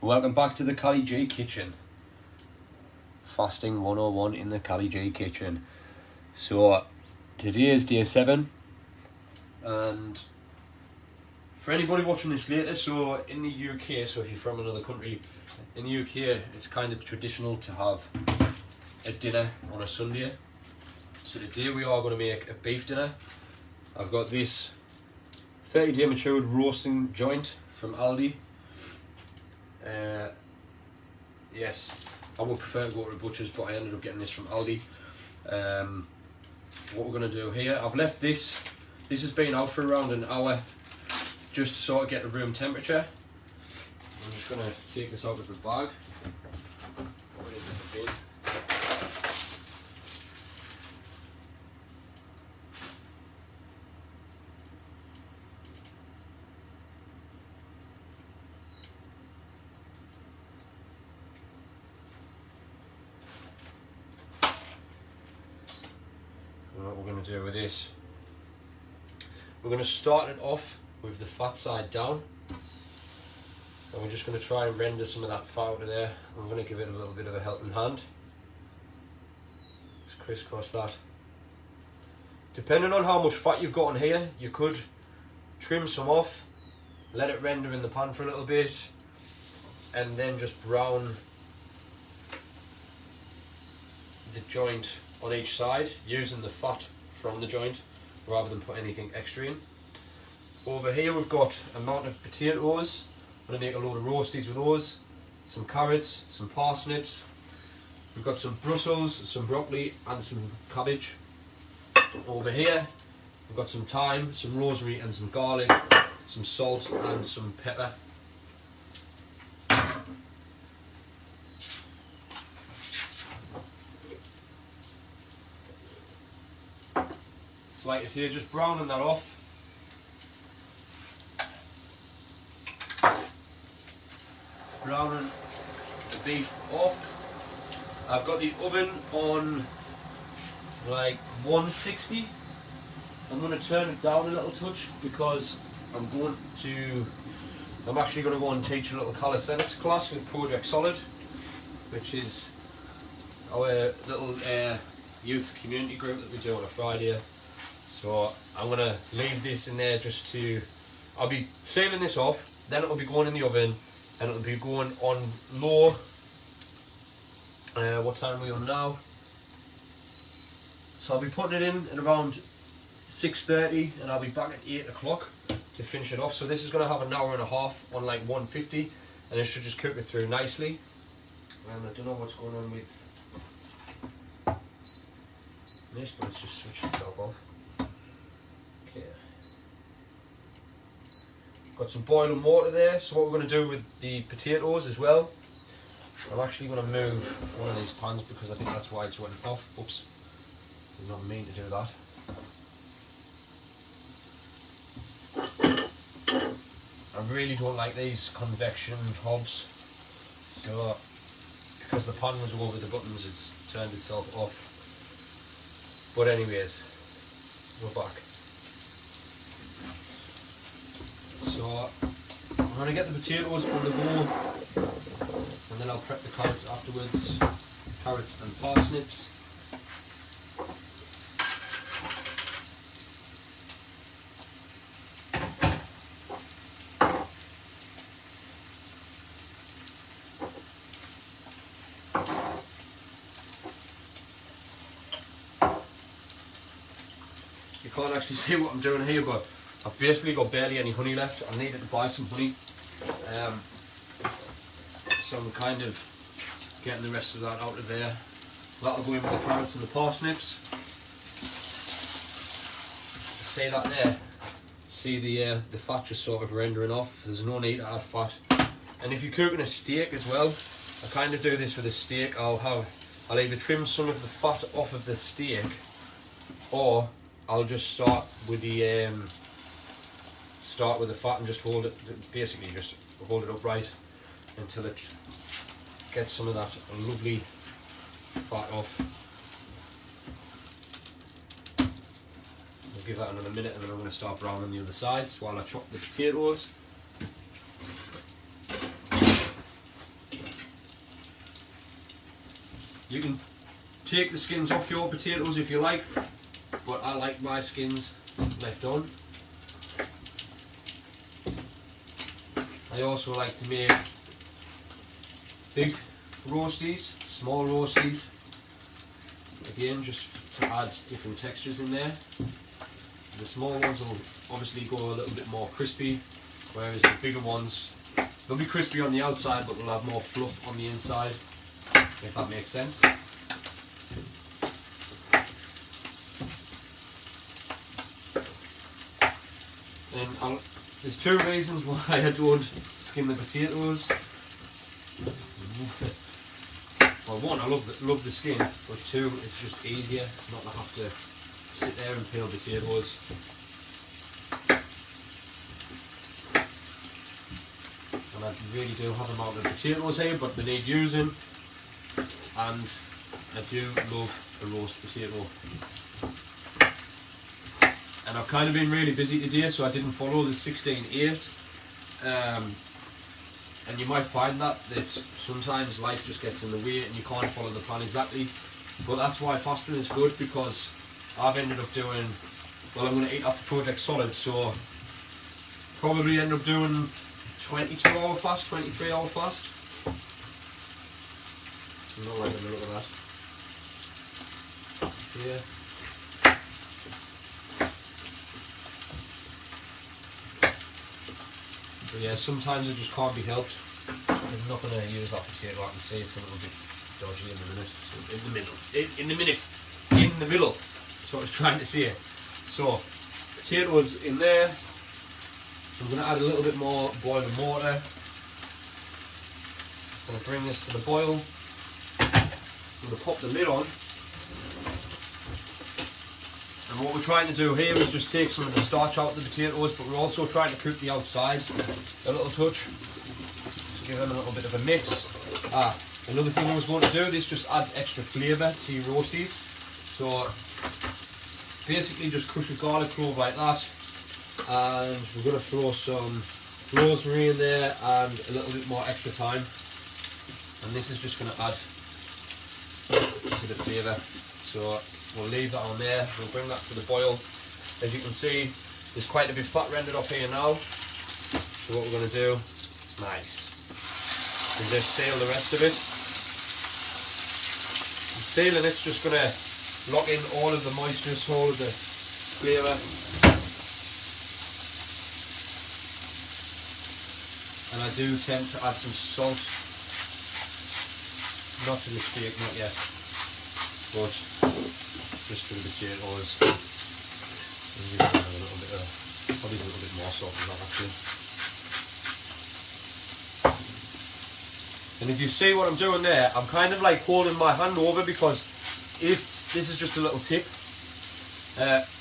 Welcome back to the Cali G Kitchen. Fasting 101 in the Cali G Kitchen. So today is day 7, and for anybody watching this later, so in the UK, so if you're from another country, in the UK it's kind of traditional to have a dinner on a Sunday. So today we are going to make a beef dinner. I've got this 30-day matured roasting joint from Aldi. Yes, I would prefer to go to a butcher's, but I ended up getting this from Aldi. What we're going to do here, I've left this has been out for around an hour just to sort of get the room temperature. I'm just going to take this out of the bag. Put it in the bin. What we're going to do with this, we're going to start it off with the fat side down, and we're just going to try and render some of that fat out of there. I'm going to give it a little bit of a helping hand. Just crisscross that. Depending on how much fat you've got on here, you could trim some off, let it render in the pan for a little bit, and then just brown the joint on each side using the fat from the joint rather than put anything extra in. Over here we've got a mountain of potatoes. I'm going to make a load of roasties with those, some carrots, some parsnips, we've got some Brussels, some broccoli and some cabbage. Over here we've got some thyme, some rosemary and some garlic, some salt and some pepper. Like I say, just browning that off. Browning the beef off. I've got the oven on like 160. I'm going to turn it down a little touch because I'm actually going to go and teach a little calisthenics class with Project Solid, which is our little youth community group that we do on a Friday. So I'm going to leave this in there I'll be sealing this off, then it'll be going in the oven, and it'll be going on low. What time are we on now? So I'll be putting it in at around 6:30, and I'll be back at 8 o'clock to finish it off. So this is going to have an hour and a half on like 150, and it should just cook it through nicely. And I don't know what's going on with this, but it's just switched itself off. Got some boiling water there, so what we're going to do with the potatoes as well, I'm actually going to move one of these pans because I think that's why it's went off. Oops, did not mean to do that. I really don't like these convection hobs, so because the pan was over the buttons it's turned itself off. But anyways, we're back. So I'm going to get the potatoes on the go, and then I'll prep the carrots afterwards, carrots and parsnips. You can't actually see what I'm doing here, but I've basically got barely any honey left. I needed to buy some honey, so I'm kind of getting the rest of that out of there. That'll go in with the carrots and the parsnips. See that there? See the fat just sort of rendering off. There's no need to add fat. And if you're cooking a steak as well, I kind of do this with a steak. I'll either trim some of the fat off of the steak, or I'll just start with the fat and just hold it, basically just hold it upright until it gets some of that lovely fat off. We'll give that another minute, and then I'm going to start browning the other sides while I chop the potatoes. You can take the skins off your potatoes if you like, but I like my skins left on. I also like to make big roasties, small roasties, again just to add different textures in there. The small ones will obviously go a little bit more crispy, whereas the bigger ones, they'll be crispy on the outside but they'll have more fluff on the inside, if that makes sense. And there's two reasons why I don't skin the potatoes. Well, one, I love the skin, but two, it's just easier not to have to sit there and peel potatoes. And I really do have a mountain of potatoes here, but they need using, and I do love a roast potato. And I've kind of been really busy today, so I didn't follow the 16/8. And you might find that sometimes life just gets in the way and you can't follow the plan exactly. But that's why fasting is good, because I've ended up doing, well, I'm going to eat after Project Solid, so probably end up doing 22-hour fast, 23-hour fast. I'm not liking the look of that. Yeah. But yeah, sometimes it just can't be helped. I'm not going to use that potato. I can see it's a little bit dodgy in the minute. In the middle. That's what I was trying to say. So, potatoes in there. I'm going to add a little bit more boiling water. I'm going to bring this to the boil. I'm going to pop the lid on. And what we're trying to do here is just take some of the starch out of the potatoes, but we're also trying to cook the outside a little touch. So give them a little bit of a mix. Another thing I was going to do, this just adds extra flavour to your roasties. So basically just crush a garlic clove like that, and we're going to throw some rosemary in there and a little bit more extra thyme. And this is just going to add to the flavour. So we'll leave that on there, we'll bring that to the boil. As you can see, there's quite a bit of fat rendered off here now. So what we're going to do, nice, is just seal the rest of it. And sealing it's just going to lock in all of the moisture, all of the flavour. And I do tend to add some salt. Not to the steak, not yet, but just to the potatoes. Give it a little bit of, probably a little bit more salt than that actually. And if you see what I'm doing there, I'm kind of like holding my hand over, because if this is just a little tip,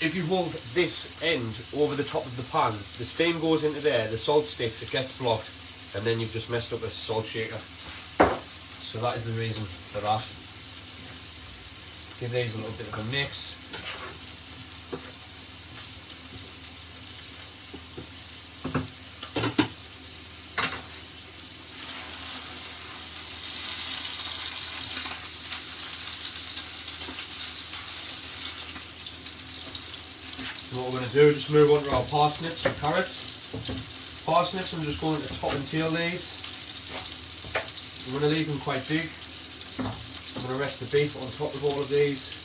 if you hold this end over the top of the pan, the steam goes into there, the salt sticks, it gets blocked, and then you've just messed up a salt shaker. So that is the reason for that. Give these a little bit of a mix. So what we're going to do, just move on to our parsnips and carrots. Parsnips, I'm just going to top and tail these. I'm going to leave them quite big. I'm going to rest the beef on top of all of these.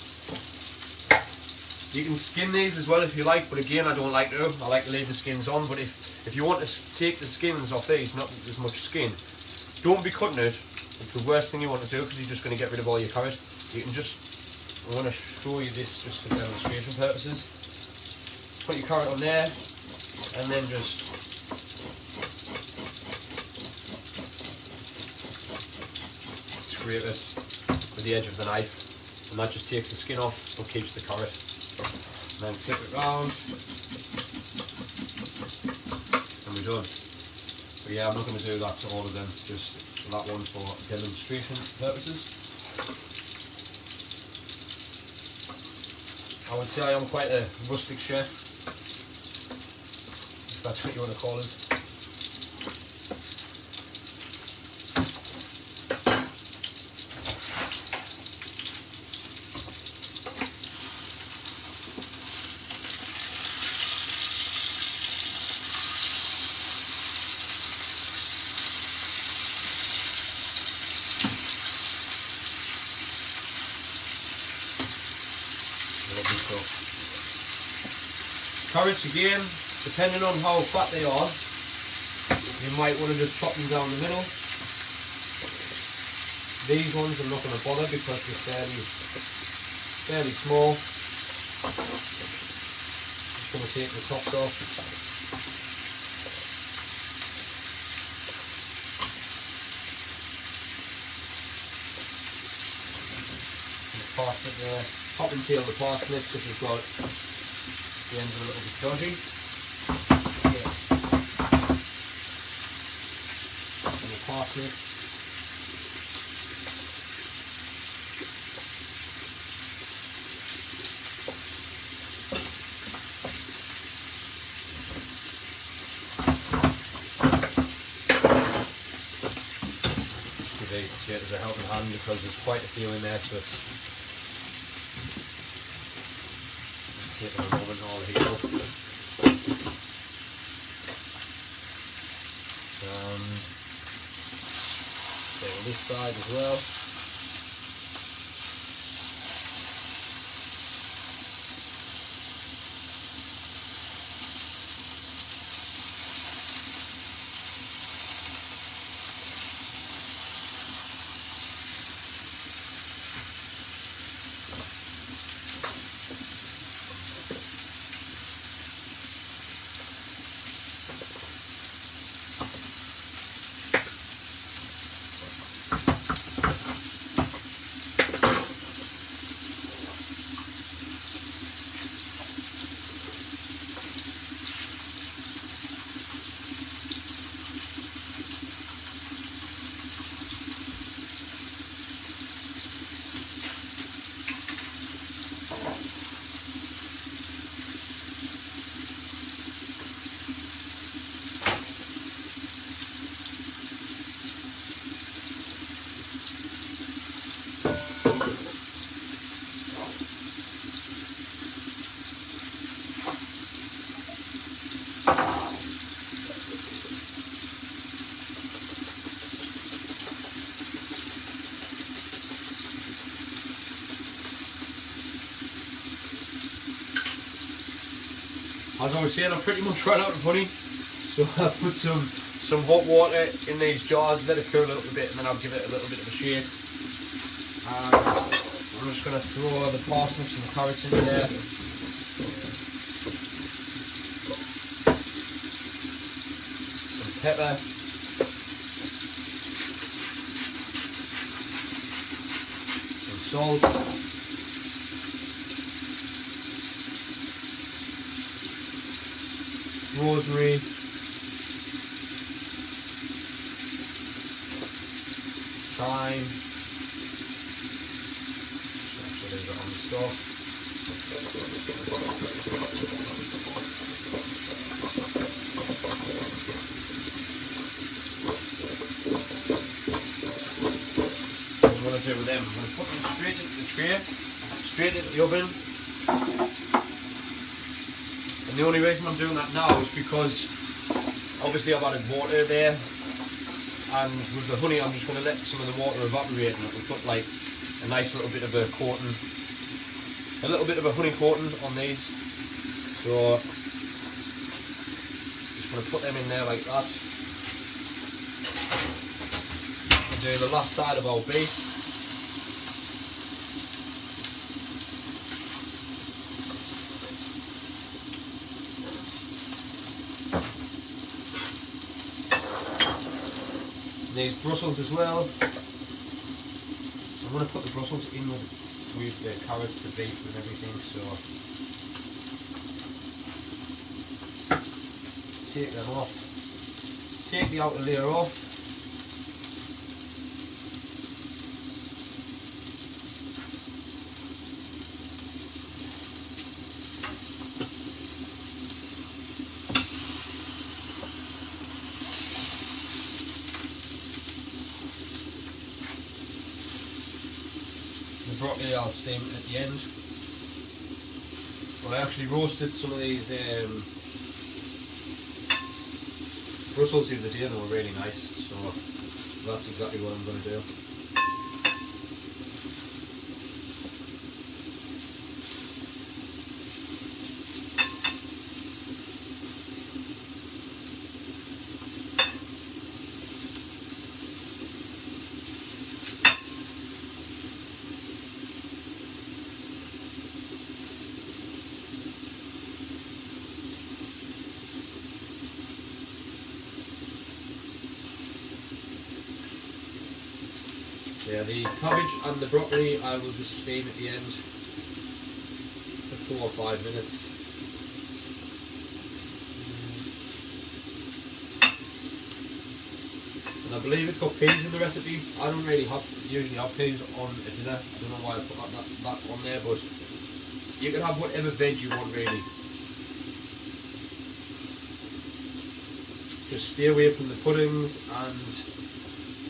You can skin these as well if you like, but again I don't like to. I like to leave the skins on, but if you want to take the skins off these, not as much skin, don't be cutting it. It's the worst thing you want to do, because you're just going to get rid of all your carrot. You can just, I want to show you this just for demonstration purposes. Put your carrot on there, and then just scrape it with the edge of the knife, and that just takes the skin off and keeps the carrot. And then flip it round, and we're done. But yeah, I'm not going to do that to all of them, just that one for demonstration purposes. I would say I am quite a rustic chef, if that's what you want to call us. Lovely stuff. Carrots again, depending on how fat they are, you might want to just chop them down the middle. These ones I'm not going to bother because they're fairly small. Just going to take the tops off. And the parsnip there. Top and tail the parsnip because we've got the ends are a little bit dodgy. Yeah. And the parsnip. These potatoes a helping hand because there's quite a few in there, so it's taking a moment all heat up. And on this side as well. As I was saying, I've pretty much run out of honey, so I've put some hot water in these jars, let it cool a little bit, and then I'll give it a little bit of a shake. And I'm just going to throw the parsnips and the carrots into there. Some pepper. Some salt. Rosemary, thyme, so leave it on the stove. What I'm going to do with them, I'm going to put them straight into the tray, straight into the oven. And the only reason I'm doing that now is because obviously I've added water there, and with the honey I'm just going to let some of the water evaporate, and it will put like a nice little bit of a coating, a little bit of a honey coating on these. So just going to put them in there like that. And do the last side of our beef. These Brussels as well. I'm going to put the Brussels in with the carrots, the beef and everything, so take them off. Take the outer layer off. Broccoli I'll steam at the end. Well, I actually roasted some of these Brussels the other day and they were really nice, so that's exactly what I'm going to do. Yeah, the cabbage and the broccoli I will just steam at the end for 4 or 5 minutes. And I believe it's got peas in the recipe. I don't really usually have peas on a dinner. I don't know why I put that on there, but you can have whatever veg you want really. Just stay away from the puddings and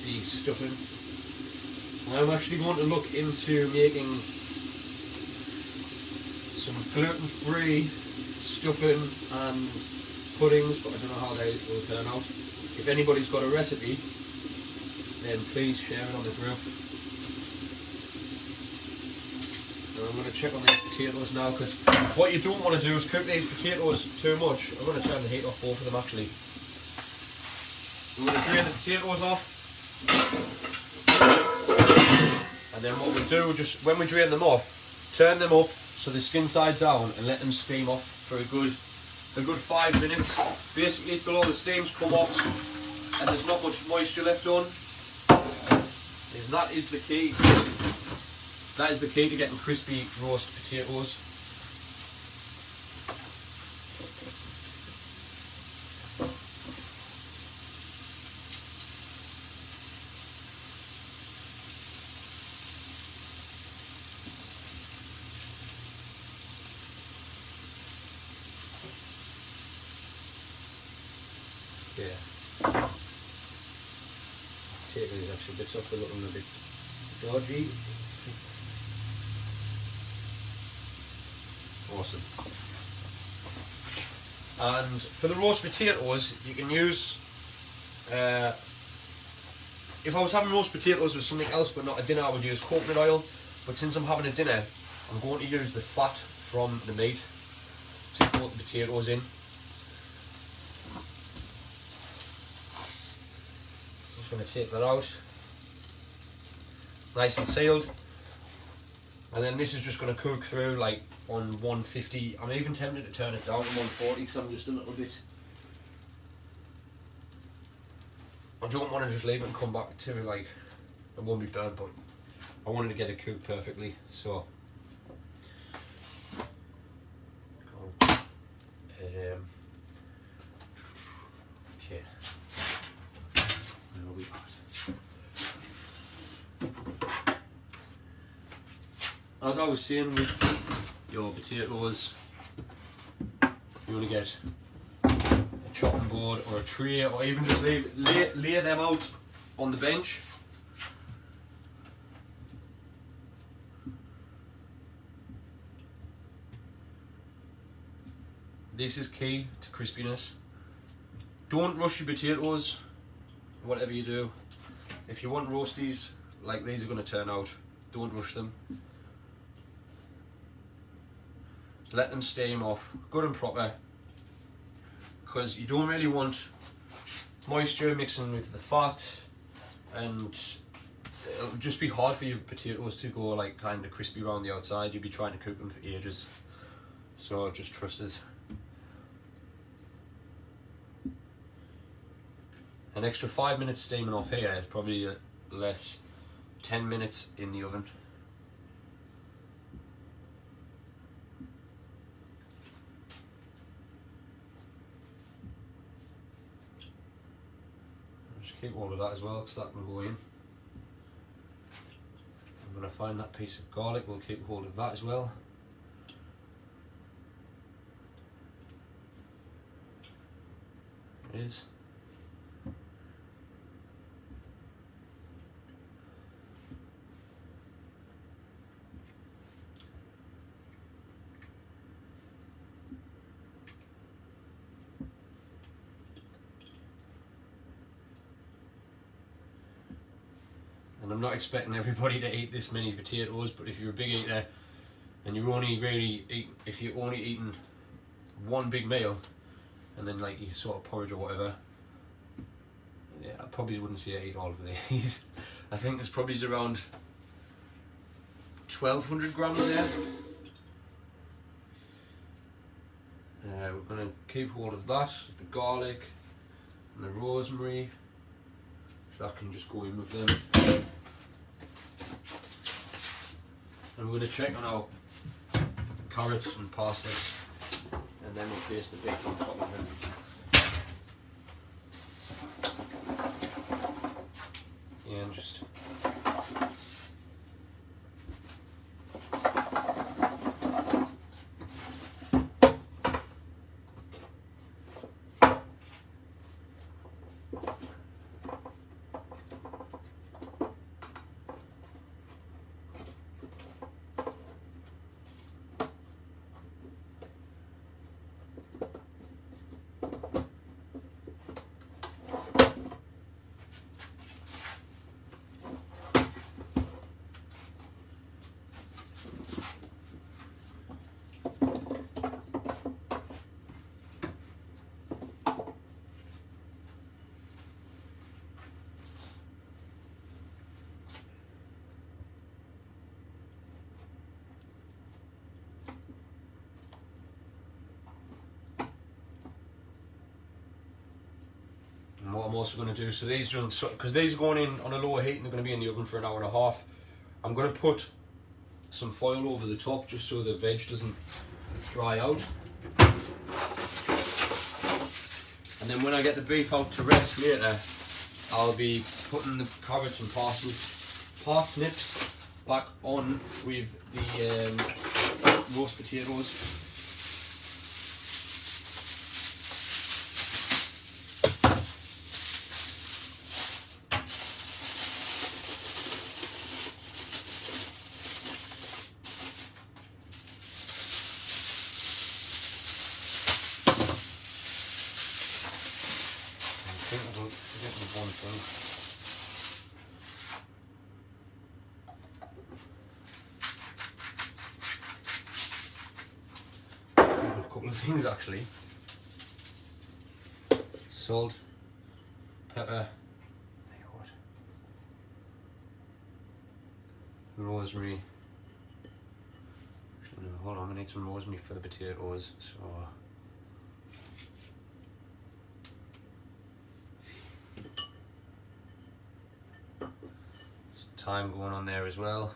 the stuffing. I'm actually going to look into making some gluten-free stuffing and puddings, but I don't know how they will turn out. If anybody's got a recipe, then please share it on the group. And I'm going to check on these potatoes now, because what you don't want to do is cook these potatoes too much. I'm going to turn the heat off both of them actually. We're going to drain the potatoes off. And then what we'll do, just when we drain them off, turn them up so the skin side's down and let them steam off for a good 5 minutes. Basically till all the steam's come off and there's not much moisture left on. That is the key. That is the key to getting crispy roast potatoes. Yeah. Potato is actually bits off, they're looking a bit dodgy. Awesome. And for the roast potatoes, you can use, if I was having roast potatoes with something else but not a dinner, I would use coconut oil. But since I'm having a dinner, I'm going to use the fat from the meat to coat the potatoes in. Just going to take that out, nice and sealed, and then this is just going to cook through like on 150. I'm even tempted to turn it down to 140 because I'm just a little bit, I don't want to just leave it and come back to like it won't be burnt, but I wanted to get it cooked perfectly. So okay. As I was saying with your potatoes, you want to get a chopping board or a tray, or even just lay them out on the bench. This is key to crispiness. Don't rush your potatoes, whatever you do. If you want roasties like these are going to turn out, don't rush them. Let them steam off good and proper, because you don't really want moisture mixing with the fat, and it'll just be hard for your potatoes to go like kind of crispy around the outside. You'll be trying to cook them for ages, so just trust us. An extra 5 minutes steaming off here is probably less 10 minutes in the oven. Just keep all of that as well, because that can go in. I'm going to find that piece of garlic, we'll keep hold of that as well. It is. And I'm not expecting everybody to eat this many potatoes, but if you're a big eater and you're only really if you're only eating one big meal and then like you sort of porridge or whatever, yeah, I probably wouldn't say I eat all of these. I think there's probably around 1,200 grams there. We're going to keep hold of that, the garlic and the rosemary, so that can just go in with them. And we're going to check on our carrots and parsnips, and then we'll place the beef on top of them. And just And what I'm also going to do, so these are, because these are going in on a lower heat and they're going to be in the oven for an hour and a half, I'm going to put some foil over the top just so the veg doesn't dry out. And then when I get the beef out to rest later, I'll be putting the carrots and parsnips back on with the roast potatoes. I think I'm forgetting one thing. A couple of things actually. Salt, pepper, rosemary. Actually, no, hold on, I need some rosemary for the potatoes. So. Thyme going on there as well.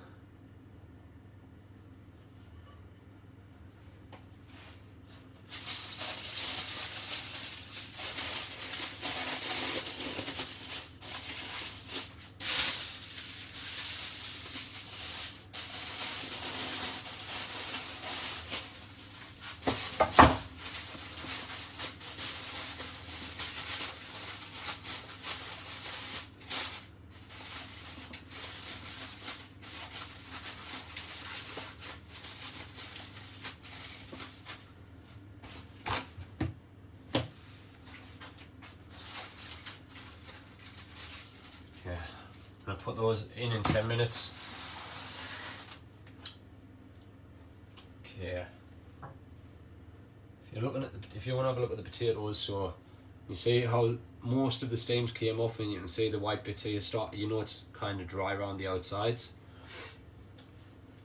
I'm going to put those in 10 minutes. Okay. If you want to have a look at the potatoes, so you see how most of the steams came off, and you can see the white bits here you know it's kind of dry around the outsides.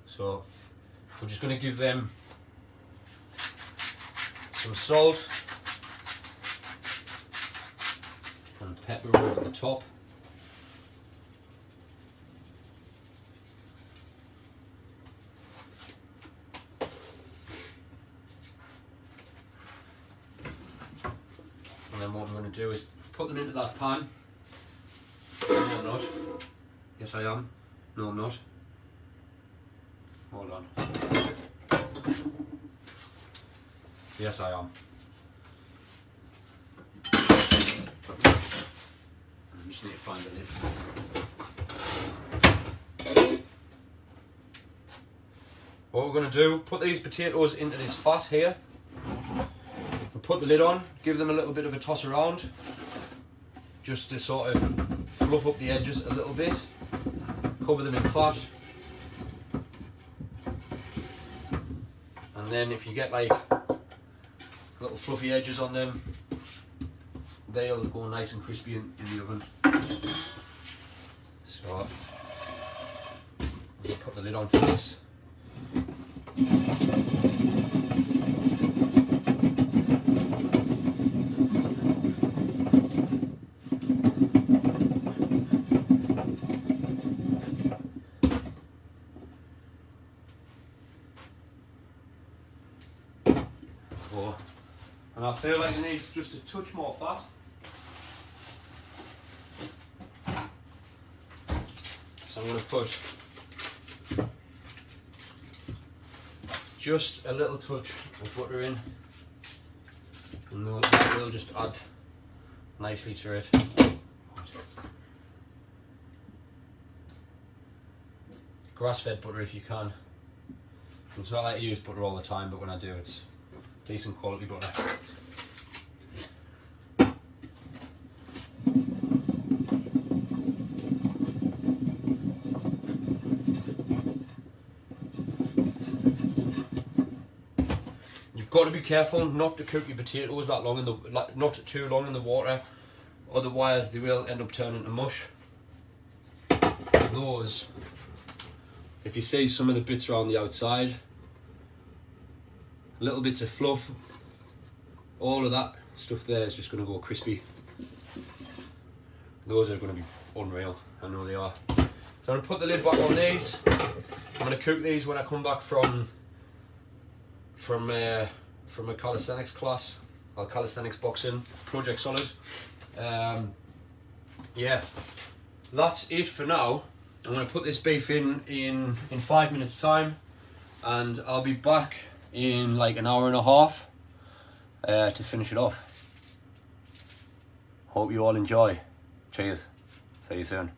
So we're just going to give them some salt and pepper over the top. And then what I'm going to do is put them into that pan. No, I'm not. Yes, I am. No, I'm not. Hold on. Yes, I am. I just need to find the lid. What we're going to do, put these potatoes into this fat here. Put the lid on, give them a little bit of a toss around, just to sort of fluff up the edges a little bit. Cover them in fat. And then if you get like little fluffy edges on them, they'll go nice and crispy in the oven. So, we'll put the lid on for this. before. And I feel like it needs just a touch more fat. So I'm going to put just a little touch of butter in, and that will just add nicely to it. Grass-fed butter if you can. It's not like I use butter all the time, but when I do, it's decent quality butter. You've got to be careful not to cook your potatoes that long in the not too long in the water, otherwise they will end up turning to mush. Those, if you see some of the bits around the outside, little bits of fluff, all of that stuff there is just going to go crispy. Those are going to be unreal, I know they are. So I'm going to put the lid back on these. I'm going to cook these when I come back from a calisthenics class, or calisthenics boxing, Project Solid. Yeah, that's it for now. I'm going to put this beef in 5 minutes time, and I'll be back in like an hour and a half to finish it off. Hope you all enjoy. Cheers. See you soon.